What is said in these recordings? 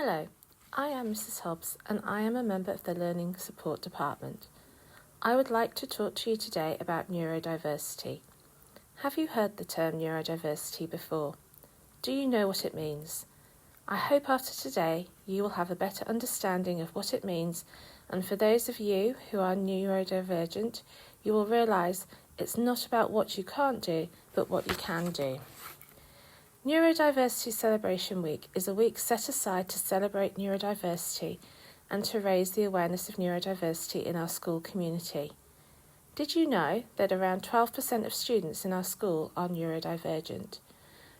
Hello, I am Mrs. Hobbs and I am a member of the Learning Support Department. I would like to talk to you today about neurodiversity. Have you heard the term neurodiversity before? Do you know what it means? I hope after today you will have a better understanding of what it means, and for those of you who are neurodivergent, you will realise it's not about what you can't do, but what you can do. Neurodiversity Celebration Week is a week set aside to celebrate neurodiversity and to raise the awareness of neurodiversity in our school community. Did you know that around 12% of students in our school are neurodivergent?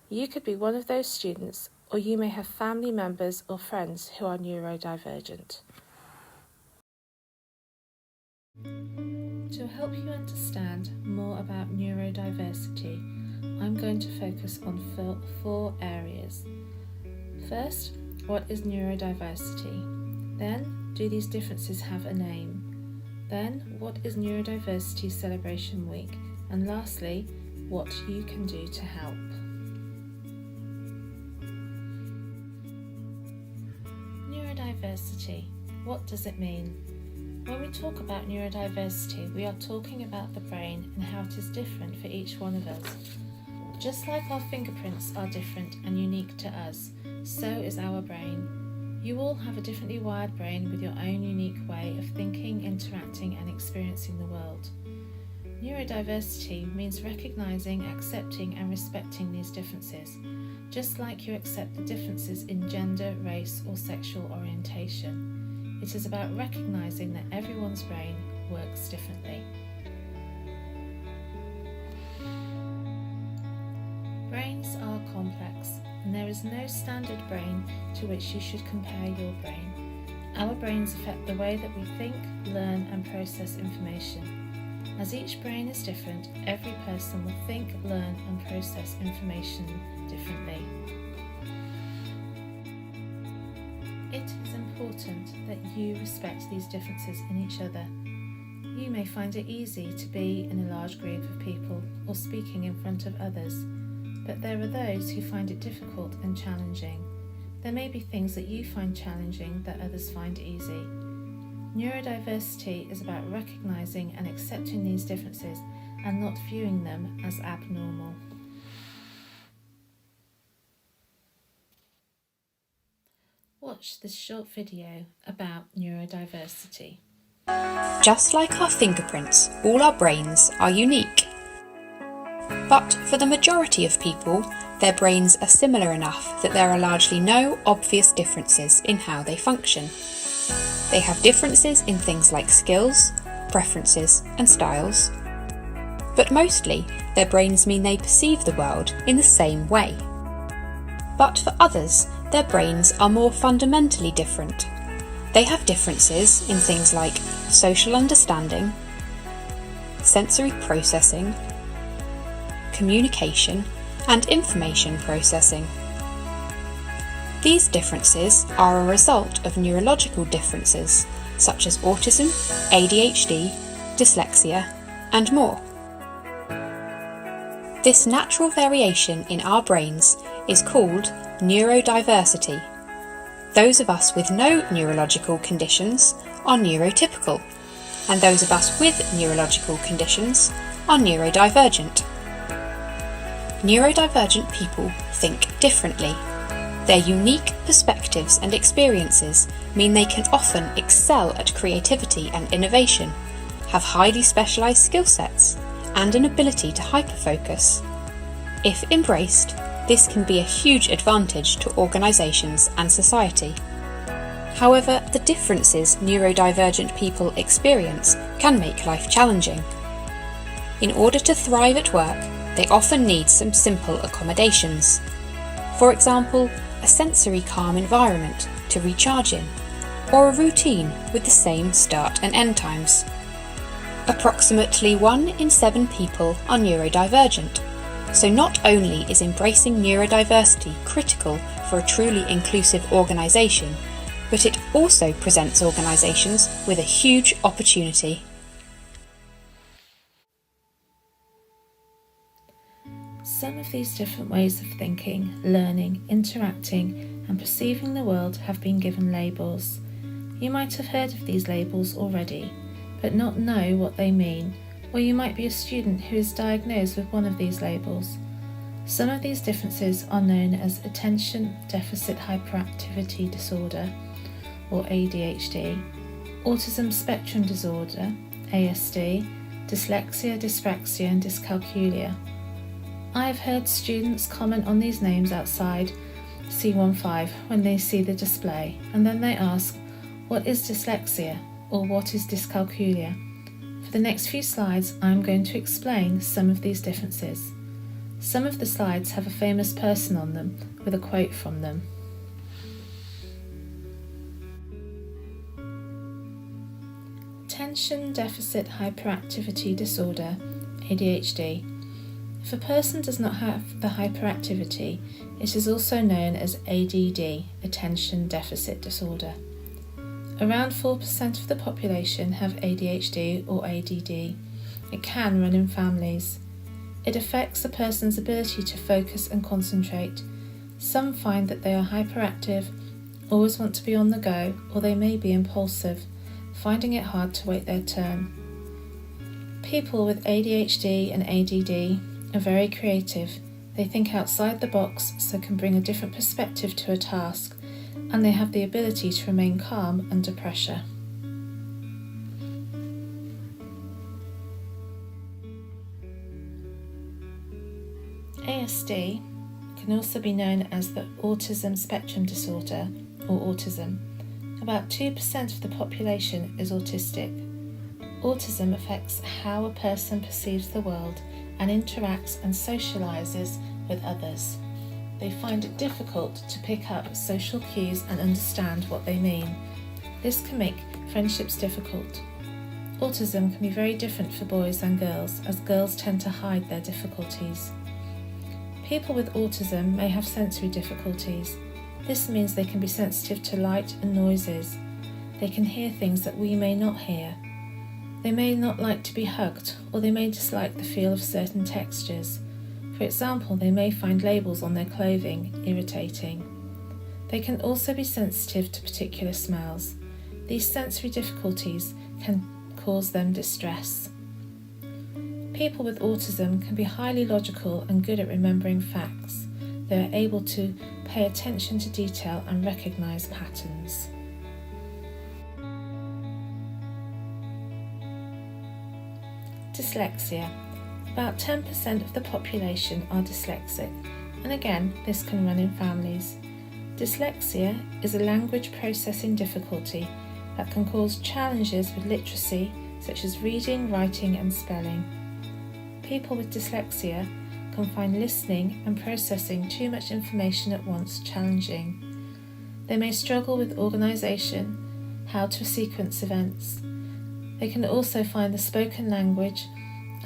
You could be one of those students, or you may have family members or friends who are neurodivergent. To help you understand more about neurodiversity, I'm going to focus on four areas. First, what is neurodiversity? Then, do these differences have a name? Then, what is Neurodiversity Celebration Week? And lastly, what you can do to help. Neurodiversity. What does it mean? When we talk about neurodiversity, we are talking about the brain and how it is different for each one of us. Just like our fingerprints are different and unique to us, so is our brain. You all have a differently wired brain with your own unique way of thinking, interacting and experiencing the world. Neurodiversity means recognising, accepting and respecting these differences, just like you accept the differences in gender, race or sexual orientation. It is about recognising that everyone's brain works differently. Brains are complex, and there is no standard brain to which you should compare your brain. Our brains affect the way that we think, learn and process information. As each brain is different, every person will think, learn and process information differently. It is important that you respect these differences in each other. You may find it easy to be in a large group of people or speaking in front of others, but there are those who find it difficult and challenging. There may be things that you find challenging that others find easy. Neurodiversity is about recognising and accepting these differences and not viewing them as abnormal. Watch this short video about neurodiversity. Just like our fingerprints, all our brains are unique. But for the majority of people, their brains are similar enough that there are largely no obvious differences in how they function. They have differences in things like skills, preferences and styles. But mostly, their brains mean they perceive the world in the same way. But for others, their brains are more fundamentally different. They have differences in things like social understanding, sensory processing, communication and information processing. These differences are a result of neurological differences such as autism, ADHD, dyslexia and more. This natural variation in our brains is called neurodiversity. Those of us with no neurological conditions are neurotypical, and those of us with neurological conditions are neurodivergent. Neurodivergent people think differently. Their unique perspectives and experiences mean they can often excel at creativity and innovation, have highly specialised skill sets, and an ability to hyperfocus. If embraced, this can be a huge advantage to organisations and society. However, the differences neurodivergent people experience can make life challenging. In order to thrive at work, they often need some simple accommodations. For example, a sensory calm environment to recharge in, or a routine with the same start and end times. Approximately 1 in 7 people are neurodivergent, so not only is embracing neurodiversity critical for a truly inclusive organisation, but it also presents organisations with a huge opportunity. Some of these different ways of thinking, learning, interacting and perceiving the world have been given labels. You might have heard of these labels already, but not know what they mean, or you might be a student who is diagnosed with one of these labels. Some of these differences are known as Attention Deficit Hyperactivity Disorder, or ADHD, Autism Spectrum Disorder, ASD, dyslexia, dyspraxia and dyscalculia. I have heard students comment on these names outside C15 when they see the display, and then they ask, what is dyslexia or what is dyscalculia? For the next few slides, I'm going to explain some of these differences. Some of the slides have a famous person on them with a quote from them. Attention Deficit Hyperactivity Disorder, ADHD. If a person does not have the hyperactivity, it is also known as ADD, Attention Deficit Disorder. Around 4% of the population have ADHD or ADD. It can run in families. It affects a person's ability to focus and concentrate. Some find that they are hyperactive, always want to be on the go, or they may be impulsive, finding it hard to wait their turn. People with ADHD and ADD are very creative. They think outside the box, so can bring a different perspective to a task, and they have the ability to remain calm under pressure. ASD can also be known as the Autism Spectrum Disorder, or autism. About 2% of the population is autistic. Autism affects how a person perceives the world and interacts and socialises with others. They find it difficult to pick up social cues and understand what they mean. This can make friendships difficult. Autism can be very different for boys and girls, as girls tend to hide their difficulties. People with autism may have sensory difficulties. This means they can be sensitive to light and noises. They can hear things that we may not hear. They may not like to be hugged, or they may dislike the feel of certain textures. For example, they may find labels on their clothing irritating. They can also be sensitive to particular smells. These sensory difficulties can cause them distress. People with autism can be highly logical and good at remembering facts. They are able to pay attention to detail and recognise patterns. Dyslexia. About 10% of the population are dyslexic, and again, this can run in families. Dyslexia is a language processing difficulty that can cause challenges with literacy, such as reading, writing and spelling. People with dyslexia can find listening and processing too much information at once challenging. They may struggle with organisation, how to sequence events. They can also find the spoken language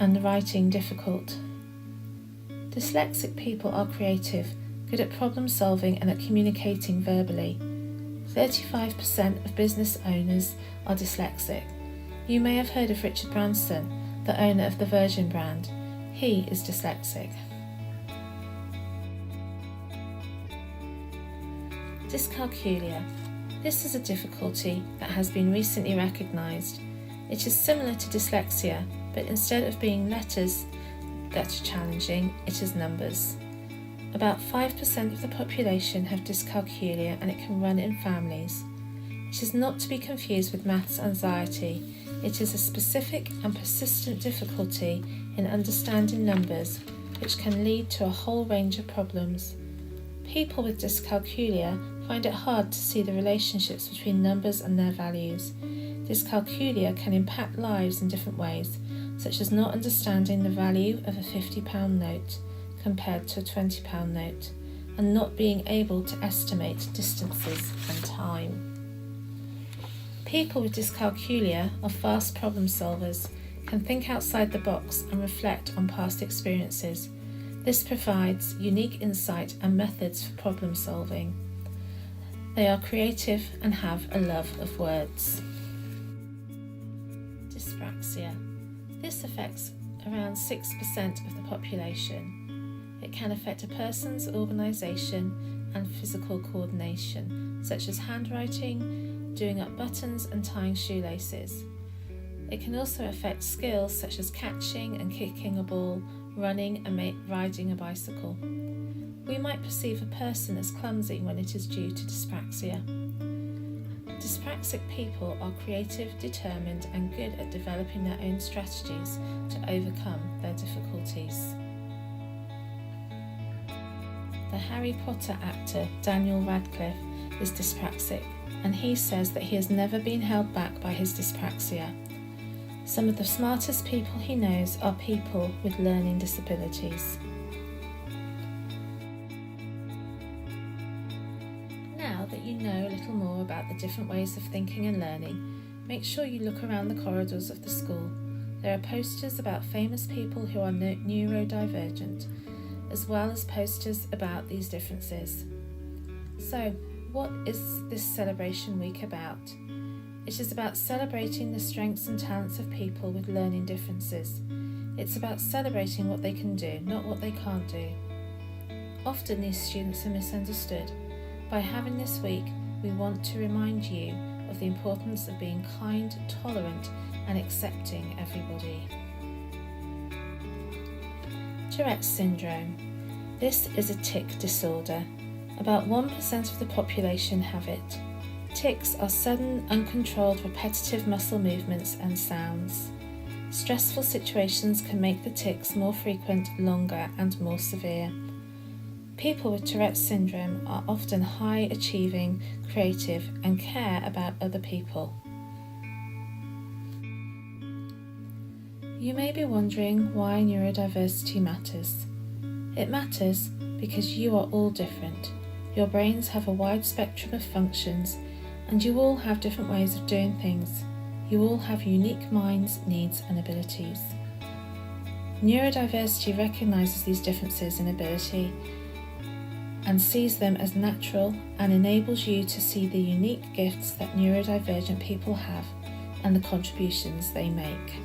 and the writing difficult. Dyslexic people are creative, good at problem solving and at communicating verbally. 35% of business owners are dyslexic. You may have heard of Richard Branson, the owner of the Virgin brand. He is dyslexic. Dyscalculia. This is a difficulty that has been recently recognised. It is similar to dyslexia, but instead of being letters that are challenging, it is numbers. About 5% of the population have dyscalculia, and it can run in families. It is not to be confused with maths anxiety. It is a specific and persistent difficulty in understanding numbers, which can lead to a whole range of problems. People with dyscalculia find it hard to see the relationships between numbers and their values. Dyscalculia can impact lives in different ways, such as not understanding the value of a £50 note compared to a £20 note, and not being able to estimate distances and time. People with dyscalculia are fast problem solvers, can think outside the box and reflect on past experiences. This provides unique insight and methods for problem solving. They are creative and have a love of words. Dyspraxia. This affects around 6% of the population. It can affect a person's organisation and physical coordination, such as handwriting, doing up buttons and tying shoelaces. It can also affect skills such as catching and kicking a ball, running and riding a bicycle. We might perceive a person as clumsy when it is due to dyspraxia. Dyspraxic people are creative, determined and good at developing their own strategies to overcome their difficulties. The Harry Potter actor Daniel Radcliffe is dyspraxic, and he says that he has never been held back by his dyspraxia. Some of the smartest people he knows are people with learning disabilities. Now that you know a little more about the different ways of thinking and learning, make sure you look around the corridors of the school. There are posters about famous people who are neurodivergent, as well as posters about these differences. So, what is this celebration week about? It is about celebrating the strengths and talents of people with learning differences. It's about celebrating what they can do, not what they can't do. Often these students are misunderstood. By having this week, we want to remind you of the importance of being kind, tolerant, and accepting everybody. Tourette's syndrome. This is a tic disorder. About 1% of the population have it. Tics are sudden, uncontrolled, repetitive muscle movements and sounds. Stressful situations can make the tics more frequent, longer, and more severe. People with Tourette's syndrome are often high-achieving, creative, and care about other people. You may be wondering why neurodiversity matters. It matters because you are all different. Your brains have a wide spectrum of functions, and you all have different ways of doing things. You all have unique minds, needs, and abilities. Neurodiversity recognises these differences in ability and sees them as natural, and enables you to see the unique gifts that neurodivergent people have and the contributions they make.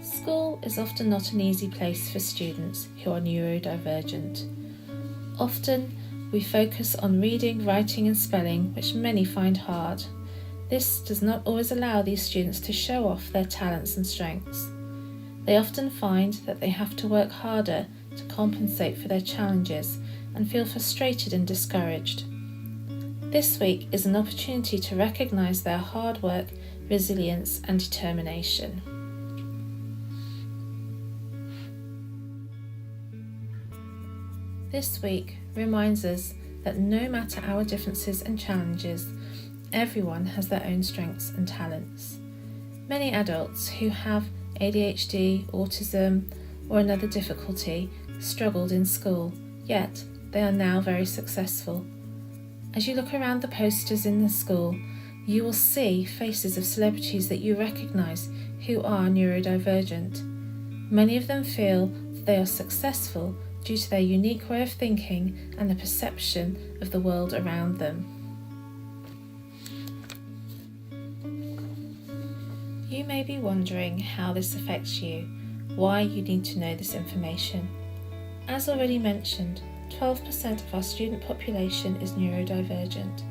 School is often not an easy place for students who are neurodivergent. Often we focus on reading, writing and spelling, which many find hard. This does not always allow these students to show off their talents and strengths. They often find that they have to work harder to compensate for their challenges and feel frustrated and discouraged. This week is an opportunity to recognise their hard work, resilience and determination. This week reminds us that no matter our differences and challenges, everyone has their own strengths and talents. Many adults who have ADHD, autism, or another difficulty struggled in school, yet they are now very successful. As you look around the posters in the school, you will see faces of celebrities that you recognise who are neurodivergent. Many of them feel that they are successful due to their unique way of thinking and the perception of the world around them. You may be wondering how this affects you, why you need to know this information. As already mentioned, 12% of our student population is neurodivergent.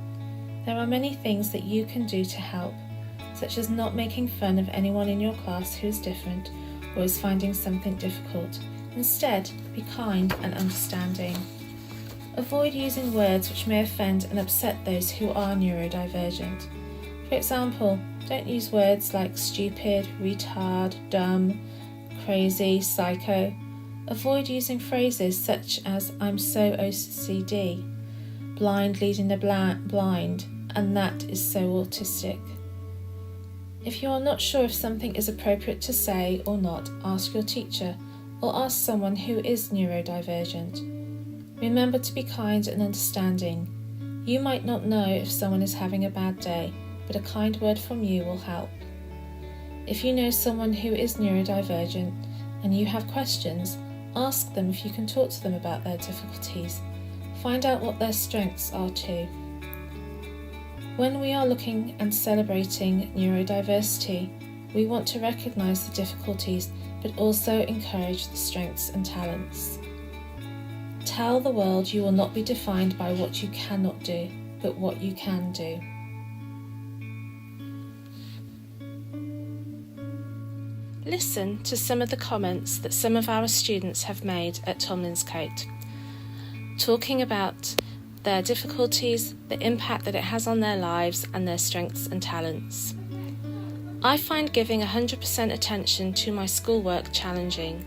There are many things that you can do to help, such as not making fun of anyone in your class who is different or is finding something difficult. Instead, be kind and understanding. Avoid using words which may offend and upset those who are neurodivergent. For example, don't use words like stupid, retard, dumb, crazy, psycho. Avoid using phrases such as I'm so OCD, blind leading the blind, and that is so autistic. If you are not sure if something is appropriate to say or not, ask your teacher or ask someone who is neurodivergent. Remember to be kind and understanding. You might not know if someone is having a bad day, but a kind word from you will help. If you know someone who is neurodivergent and you have questions, ask them if you can talk to them about their difficulties. Find out what their strengths are too. When we are looking and celebrating neurodiversity, we want to recognise the difficulties but also encourage the strengths and talents. Tell the world you will not be defined by what you cannot do, but what you can do. Listen to some of the comments that some of our students have made at Tomlinscote, talking about their difficulties, the impact that it has on their lives, and their strengths and talents. I find giving 100% attention to my schoolwork challenging.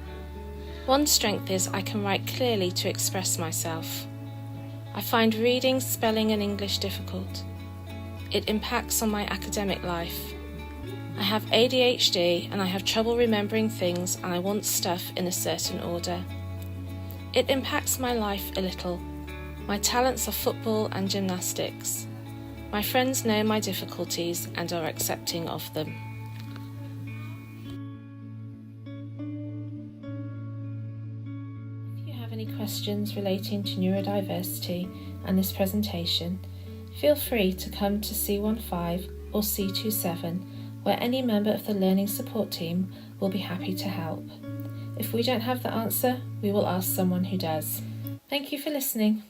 One strength is I can write clearly to express myself. I find reading, spelling and English difficult. It impacts on my academic life. I have ADHD and I have trouble remembering things, and I want stuff in a certain order. It impacts my life a little. My talents are football and gymnastics. My friends know my difficulties and are accepting of them. If you have any questions relating to neurodiversity and this presentation, feel free to come to C15 or C27, where any member of the Learning Support Team will be happy to help. If we don't have the answer, we will ask someone who does. Thank you for listening.